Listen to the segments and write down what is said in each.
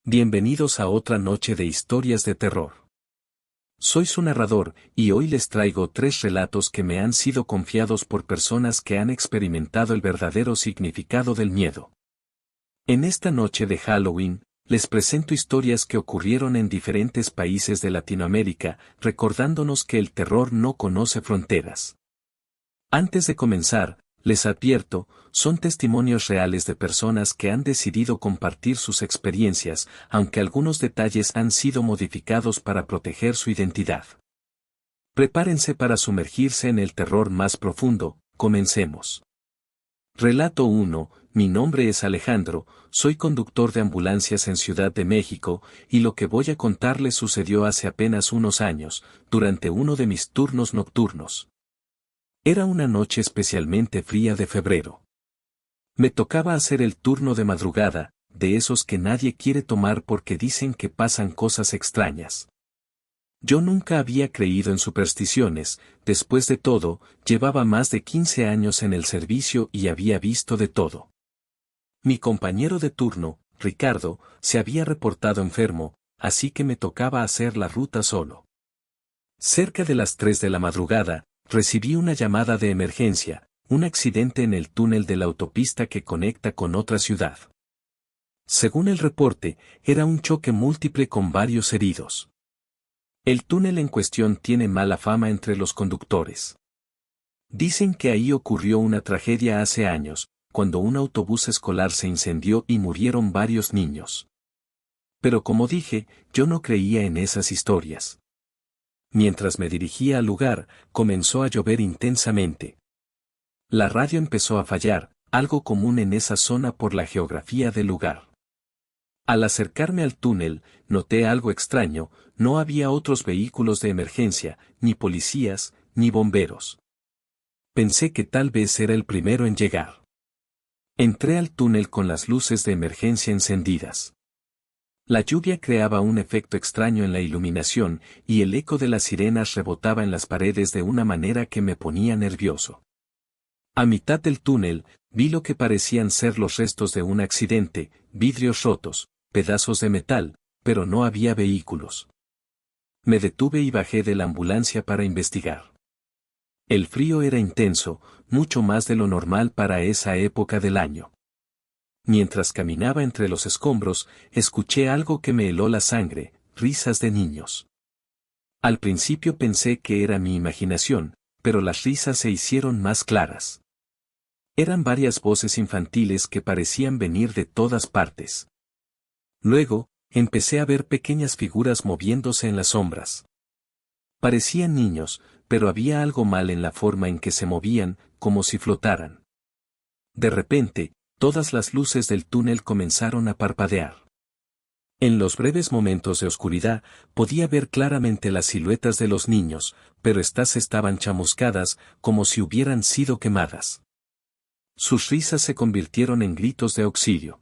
Bienvenidos a otra noche de historias de terror. Soy su narrador, y hoy les traigo 3 relatos que me han sido confiados por personas que han experimentado el verdadero significado del miedo. En esta noche de Halloween, les presento historias que ocurrieron en diferentes países de Latinoamérica, recordándonos que el terror no conoce fronteras. Antes de comenzar, les advierto, son testimonios reales de personas que han decidido compartir sus experiencias, aunque algunos detalles han sido modificados para proteger su identidad. Prepárense para sumergirse en el terror más profundo, comencemos. Relato 1, mi nombre es Alejandro, soy conductor de ambulancias en Ciudad de México, y lo que voy a contarles sucedió hace apenas unos años, durante uno de mis turnos nocturnos. Era una noche especialmente fría de febrero. Me tocaba hacer el turno de madrugada, de esos que nadie quiere tomar porque dicen que pasan cosas extrañas. Yo nunca había creído en supersticiones, después de todo, llevaba más de 15 años en el servicio y había visto de todo. Mi compañero de turno, Ricardo, se había reportado enfermo, así que me tocaba hacer la ruta solo. Cerca de las 3 de la madrugada, recibí una llamada de emergencia, un accidente en el túnel de la autopista que conecta con otra ciudad. Según el reporte, era un choque múltiple con varios heridos. El túnel en cuestión tiene mala fama entre los conductores. Dicen que ahí ocurrió una tragedia hace años, cuando un autobús escolar se incendió y murieron varios niños. Pero como dije, yo no creía en esas historias. Mientras me dirigía al lugar, comenzó a llover intensamente. La radio empezó a fallar, algo común en esa zona por la geografía del lugar. Al acercarme al túnel, noté algo extraño, no había otros vehículos de emergencia, ni policías, ni bomberos. Pensé que tal vez era el primero en llegar. Entré al túnel con las luces de emergencia encendidas. La lluvia creaba un efecto extraño en la iluminación, y el eco de las sirenas rebotaba en las paredes de una manera que me ponía nervioso. A mitad del túnel, vi lo que parecían ser los restos de un accidente, vidrios rotos, pedazos de metal, pero no había vehículos. Me detuve y bajé de la ambulancia para investigar. El frío era intenso, mucho más de lo normal para esa época del año. Mientras caminaba entre los escombros, escuché algo que me heló la sangre, risas de niños. Al principio pensé que era mi imaginación, pero las risas se hicieron más claras. Eran varias voces infantiles que parecían venir de todas partes. Luego, empecé a ver pequeñas figuras moviéndose en las sombras. Parecían niños, pero había algo mal en la forma en que se movían, como si flotaran. De repente, todas las luces del túnel comenzaron a parpadear. En los breves momentos de oscuridad, podía ver claramente las siluetas de los niños, pero éstas estaban chamuscadas, como si hubieran sido quemadas. Sus risas se convirtieron en gritos de auxilio.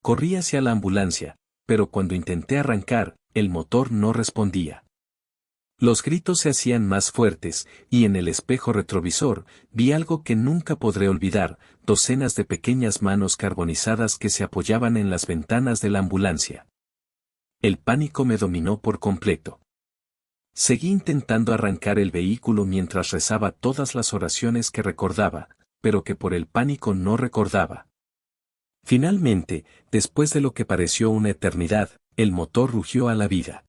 Corrí hacia la ambulancia, pero cuando intenté arrancar, el motor no respondía. Los gritos se hacían más fuertes, y en el espejo retrovisor, vi algo que nunca podré olvidar, docenas de pequeñas manos carbonizadas que se apoyaban en las ventanas de la ambulancia. El pánico me dominó por completo. Seguí intentando arrancar el vehículo mientras rezaba todas las oraciones que recordaba, pero que por el pánico no recordaba. Finalmente, después de lo que pareció una eternidad, el motor rugió a la vida.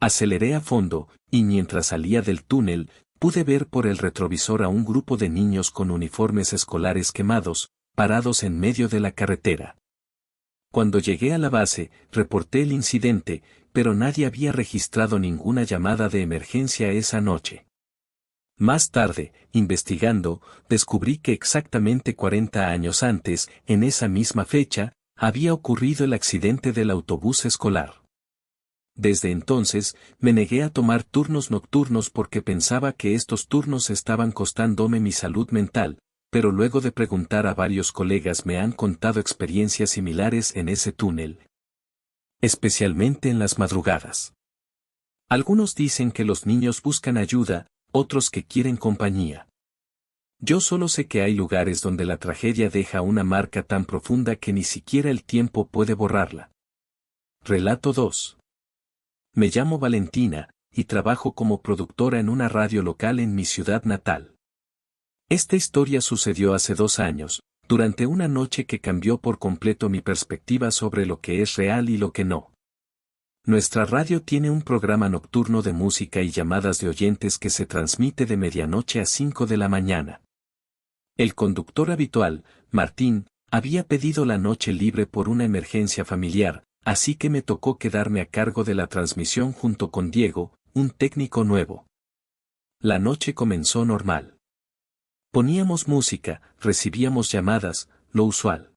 Aceleré a fondo, y mientras salía del túnel, pude ver por el retrovisor a un grupo de niños con uniformes escolares quemados, parados en medio de la carretera. Cuando llegué a la base, reporté el incidente, pero nadie había registrado ninguna llamada de emergencia esa noche. Más tarde, investigando, descubrí que exactamente 40 años antes, en esa misma fecha, había ocurrido el accidente del autobús escolar. Desde entonces, me negué a tomar turnos nocturnos porque pensaba que estos turnos estaban costándome mi salud mental, pero luego de preguntar a varios colegas me han contado experiencias similares en ese túnel. Especialmente en las madrugadas. Algunos dicen que los niños buscan ayuda, otros que quieren compañía. Yo solo sé que hay lugares donde la tragedia deja una marca tan profunda que ni siquiera el tiempo puede borrarla. Relato 2. Me llamo Valentina, y trabajo como productora en una radio local en mi ciudad natal. Esta historia sucedió hace 2 años, durante una noche que cambió por completo mi perspectiva sobre lo que es real y lo que no. Nuestra radio tiene un programa nocturno de música y llamadas de oyentes que se transmite de medianoche a 5 de la mañana. El conductor habitual, Martín, había pedido la noche libre por una emergencia familiar, así que me tocó quedarme a cargo de la transmisión junto con Diego, un técnico nuevo. La noche comenzó normal. Poníamos música, recibíamos llamadas, lo usual.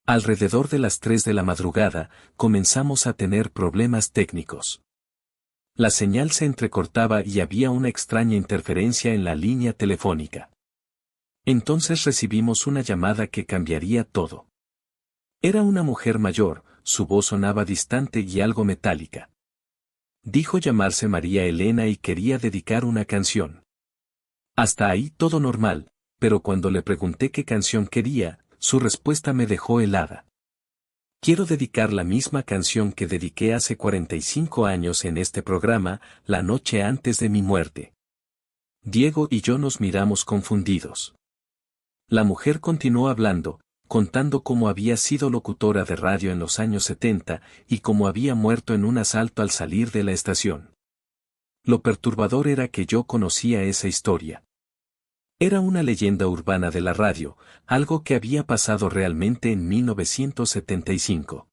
Alrededor de las 3 de la madrugada, comenzamos a tener problemas técnicos. La señal se entrecortaba y había una extraña interferencia en la línea telefónica. Entonces recibimos una llamada que cambiaría todo. Era una mujer mayor, su voz sonaba distante y algo metálica. Dijo llamarse María Elena y quería dedicar una canción. Hasta ahí todo normal, pero cuando le pregunté qué canción quería, su respuesta me dejó helada. Quiero dedicar la misma canción que dediqué hace 45 años en este programa, la noche antes de mi muerte. Diego y yo nos miramos confundidos. La mujer continuó hablando, contando cómo había sido locutora de radio en los años 70 y cómo había muerto en un asalto al salir de la estación. Lo perturbador era que yo conocía esa historia. Era una leyenda urbana de la radio, algo que había pasado realmente en 1975.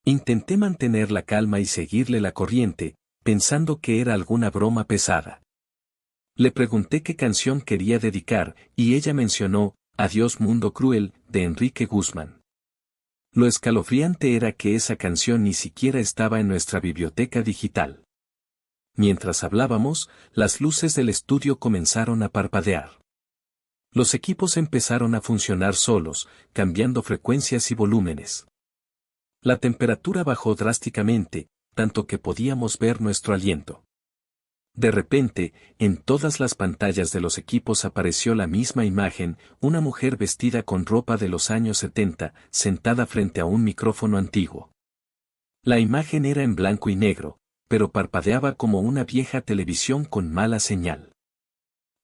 Intenté mantener la calma y seguirle la corriente, pensando que era alguna broma pesada. Le pregunté qué canción quería dedicar, y ella mencionó, Adiós Mundo Cruel, de Enrique Guzmán. Lo escalofriante era que esa canción ni siquiera estaba en nuestra biblioteca digital. Mientras hablábamos, las luces del estudio comenzaron a parpadear. Los equipos empezaron a funcionar solos, cambiando frecuencias y volúmenes. La temperatura bajó drásticamente, tanto que podíamos ver nuestro aliento. De repente, en todas las pantallas de los equipos apareció la misma imagen, una mujer vestida con ropa de los años 70, sentada frente a un micrófono antiguo. La imagen era en blanco y negro, pero parpadeaba como una vieja televisión con mala señal.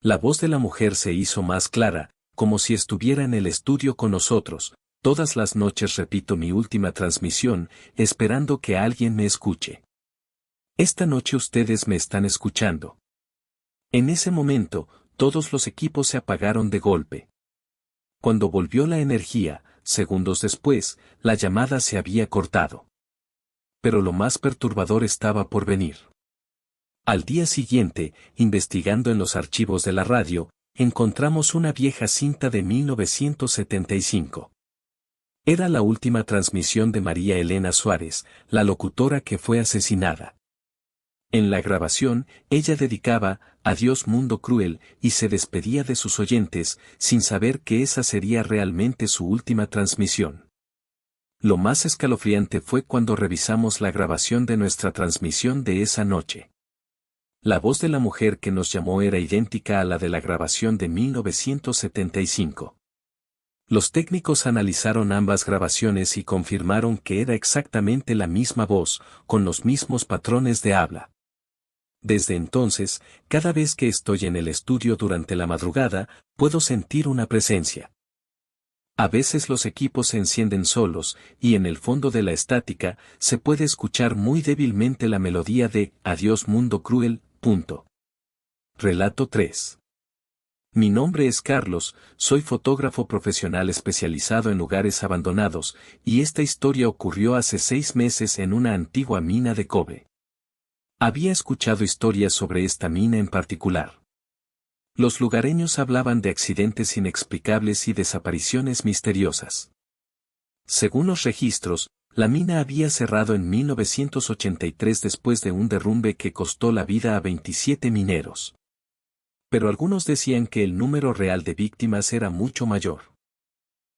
La voz de la mujer se hizo más clara, como si estuviera en el estudio con nosotros. Todas las noches repito mi última transmisión, esperando que alguien me escuche. Esta noche ustedes me están escuchando. En ese momento, todos los equipos se apagaron de golpe. Cuando volvió la energía, segundos después, la llamada se había cortado. Pero lo más perturbador estaba por venir. Al día siguiente, investigando en los archivos de la radio, encontramos una vieja cinta de 1975. Era la última transmisión de María Elena Suárez, la locutora que fue asesinada. En la grabación, ella dedicaba Adiós Mundo Cruel y se despedía de sus oyentes, sin saber que esa sería realmente su última transmisión. Lo más escalofriante fue cuando revisamos la grabación de nuestra transmisión de esa noche. La voz de la mujer que nos llamó era idéntica a la de la grabación de 1975. Los técnicos analizaron ambas grabaciones y confirmaron que era exactamente la misma voz, con los mismos patrones de habla. Desde entonces, cada vez que estoy en el estudio durante la madrugada, puedo sentir una presencia. A veces los equipos se encienden solos, y en el fondo de la estática, se puede escuchar muy débilmente la melodía de Adiós Mundo Cruel. Relato 3. Mi nombre es Carlos, soy fotógrafo profesional especializado en lugares abandonados, y esta historia ocurrió hace 6 meses en una antigua mina de cobre. Había escuchado historias sobre esta mina en particular. Los lugareños hablaban de accidentes inexplicables y desapariciones misteriosas. Según los registros, la mina había cerrado en 1983 después de un derrumbe que costó la vida a 27 mineros. Pero algunos decían que el número real de víctimas era mucho mayor.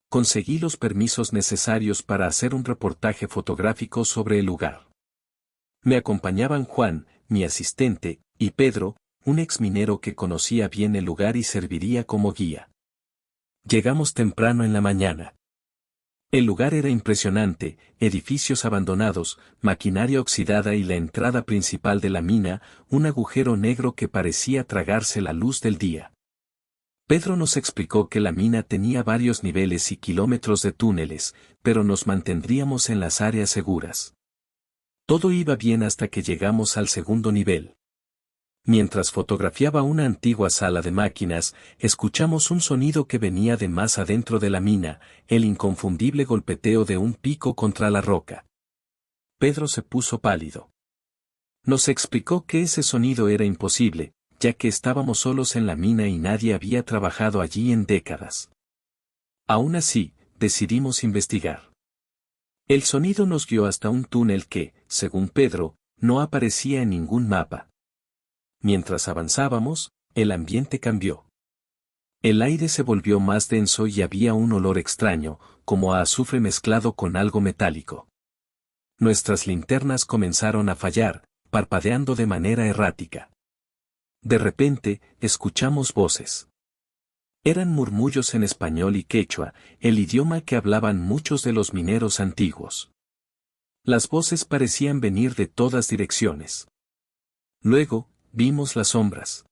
Conseguí los permisos necesarios para hacer un reportaje fotográfico sobre el lugar. Me acompañaban Juan, mi asistente, y Pedro, un exminero que conocía bien el lugar y serviría como guía. Llegamos temprano en la mañana. El lugar era impresionante, edificios abandonados, maquinaria oxidada y la entrada principal de la mina, un agujero negro que parecía tragarse la luz del día. Pedro nos explicó que la mina tenía varios niveles y kilómetros de túneles, pero nos mantendríamos en las áreas seguras. Todo iba bien hasta que llegamos al segundo nivel. Mientras fotografiaba una antigua sala de máquinas, escuchamos un sonido que venía de más adentro de la mina, el inconfundible golpeteo de un pico contra la roca. Pedro se puso pálido. Nos explicó que ese sonido era imposible, ya que estábamos solos en la mina y nadie había trabajado allí en décadas. Aún así, decidimos investigar. El sonido nos guió hasta un túnel que, según Pedro, no aparecía en ningún mapa. Mientras avanzábamos, el ambiente cambió. El aire se volvió más denso y había un olor extraño, como a azufre mezclado con algo metálico. Nuestras linternas comenzaron a fallar, parpadeando de manera errática. De repente, escuchamos voces. Eran murmullos en español y quechua, el idioma que hablaban muchos de los mineros antiguos. Las voces parecían venir de todas direcciones. Luego, vimos las sombras.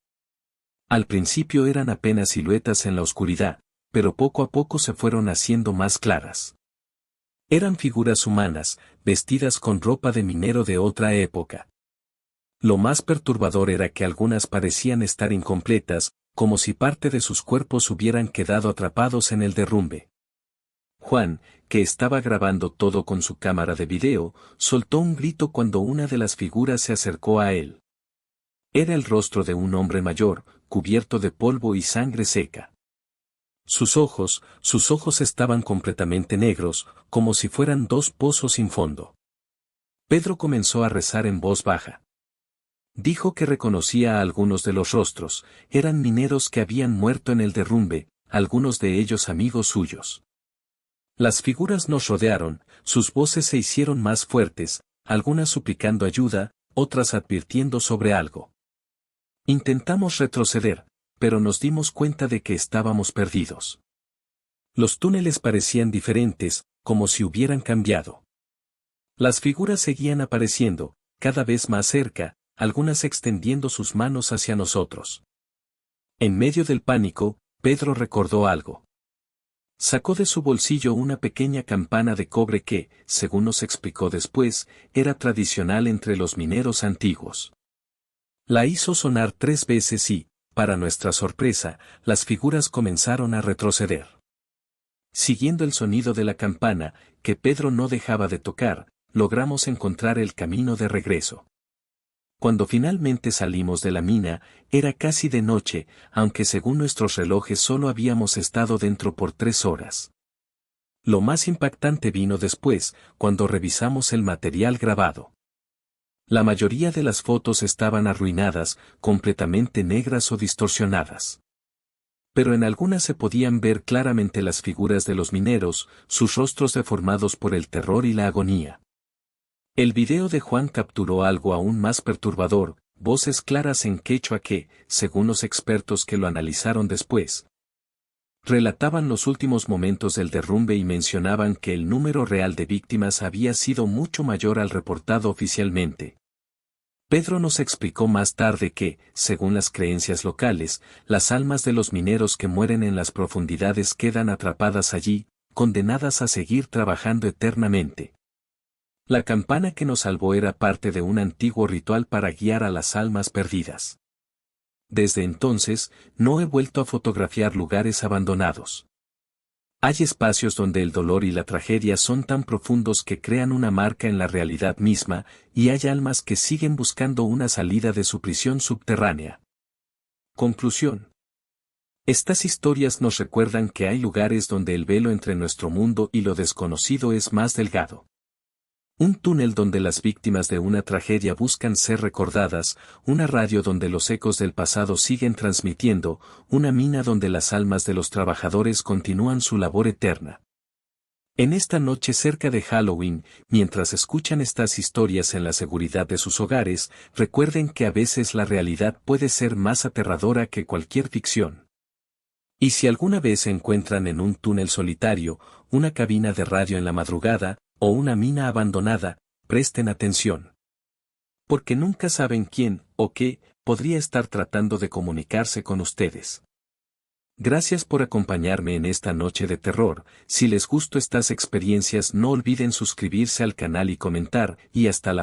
Al principio eran apenas siluetas en la oscuridad, pero poco a poco se fueron haciendo más claras. Eran figuras humanas, vestidas con ropa de minero de otra época. Lo más perturbador era que algunas parecían estar incompletas, como si parte de sus cuerpos hubieran quedado atrapados en el derrumbe. Juan, que estaba grabando todo con su cámara de video, soltó un grito cuando una de las figuras se acercó a él. Era el rostro de un hombre mayor, cubierto de polvo y sangre seca. Sus ojos estaban completamente negros, como si fueran dos pozos sin fondo. Pedro comenzó a rezar en voz baja. Dijo que reconocía a algunos de los rostros, eran mineros que habían muerto en el derrumbe, algunos de ellos amigos suyos. Las figuras nos rodearon, sus voces se hicieron más fuertes, algunas suplicando ayuda, otras advirtiendo sobre algo. Intentamos retroceder, pero nos dimos cuenta de que estábamos perdidos. Los túneles parecían diferentes, como si hubieran cambiado. Las figuras seguían apareciendo, cada vez más cerca, algunas extendiendo sus manos hacia nosotros. En medio del pánico, Pedro recordó algo. Sacó de su bolsillo una pequeña campana de cobre que, según nos explicó después, era tradicional entre los mineros antiguos. La hizo sonar 3 veces y, para nuestra sorpresa, las figuras comenzaron a retroceder. Siguiendo el sonido de la campana, que Pedro no dejaba de tocar, logramos encontrar el camino de regreso. Cuando finalmente salimos de la mina, era casi de noche, aunque según nuestros relojes solo habíamos estado dentro por 3 horas. Lo más impactante vino después, cuando revisamos el material grabado. La mayoría de las fotos estaban arruinadas, completamente negras o distorsionadas. Pero en algunas se podían ver claramente las figuras de los mineros, sus rostros deformados por el terror y la agonía. El video de Juan capturó algo aún más perturbador, voces claras en quechua que, según los expertos que lo analizaron después, relataban los últimos momentos del derrumbe y mencionaban que el número real de víctimas había sido mucho mayor al reportado oficialmente. Pedro nos explicó más tarde que, según las creencias locales, las almas de los mineros que mueren en las profundidades quedan atrapadas allí, condenadas a seguir trabajando eternamente. La campana que nos salvó era parte de un antiguo ritual para guiar a las almas perdidas. Desde entonces, no he vuelto a fotografiar lugares abandonados. Hay espacios donde el dolor y la tragedia son tan profundos que crean una marca en la realidad misma, y hay almas que siguen buscando una salida de su prisión subterránea. Conclusión. Estas historias nos recuerdan que hay lugares donde el velo entre nuestro mundo y lo desconocido es más delgado. Un túnel donde las víctimas de una tragedia buscan ser recordadas, una radio donde los ecos del pasado siguen transmitiendo, una mina donde las almas de los trabajadores continúan su labor eterna. En esta noche cerca de Halloween, mientras escuchan estas historias en la seguridad de sus hogares, recuerden que a veces la realidad puede ser más aterradora que cualquier ficción. Y si alguna vez se encuentran en un túnel solitario, una cabina de radio en la madrugada, o una mina abandonada, presten atención. Porque nunca saben quién, o qué, podría estar tratando de comunicarse con ustedes. Gracias por acompañarme en esta noche de terror. Si les gustó estas experiencias no olviden suscribirse al canal y comentar, y hasta la